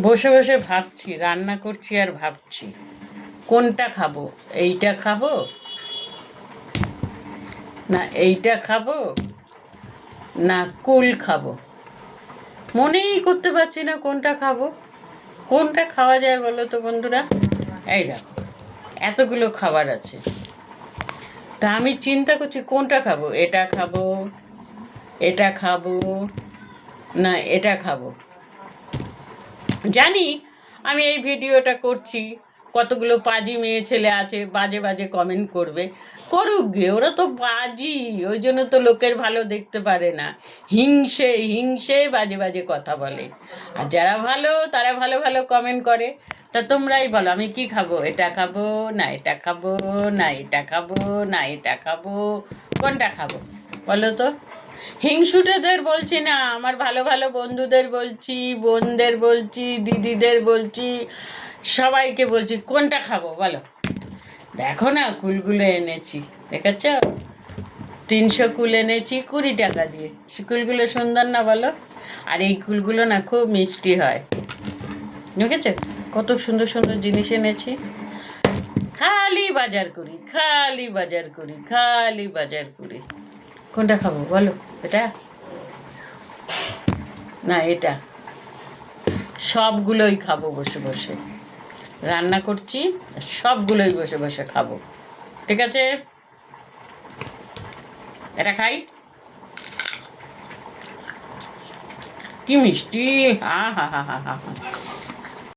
বসে বসে ভাবছি, রান্না করছি আর ভাবছি কোনটা খাবো। এইটা খাবো না এইটা খাবো না কুল খাবো। মনেই করতে পারছি না কোনটা খাবো। কোনটা খাওয়া যায় বলো তো বন্ধুরা? এই দেখো, এতগুলো খাবার আছে, তা আমি চিন্তা করছি কোনটা খাবো। এটা খাবো, এটা খাবো, না এটা খাবো। জানি আমি এই ভিডিওটা করছি, কতগুলো পাজি মেয়ে ছেলে আছে বাজে বাজে কমেন্ট করবে। করুক গে, ওরা তো বাজি, ওই জন্য তো লোকের ভালো দেখতে পারে না। হিংসে হিংসে বাজে বাজে কথা বলে। আর যারা ভালো তারা ভালো ভালো কমেন্ট করে। তা তোমরাই বলো আমি কি খাবো? এটা খাবো না এটা খাবো, না এটা খাবো, না এটা খাবো, কোনটা খাবো বলো তো? হিংসুটেদের বলছি না, আমার ভালো ভালো বন্ধুদের বলছি, বোনদের বলছি, দিদিদের বলছি, সবাইকে বলছি কোনটা খাবো বলো। দেখো না কুলগুলো এনেছি, দেখেছ? 300 কুল এনেছি 20 টাকা দিয়ে। সে কুলগুলো সুন্দর না বলো? আর এই কুলগুলো না খুব মিষ্টি হয়, দেখেছ? কত সুন্দর সুন্দর জিনিস এনেছি। খালি বাজার করি, খালি বাজার করি, খালি বাজার করি। কোনটা খাবো বলো? এটা না এটা? সবগুলোই খাবো বসে বসে, রান্না করছি সবগুলোই বসে বসে খাবো। ঠিক আছে, এটা খাই। কি মিষ্টি! হা হা হা হা হা হা।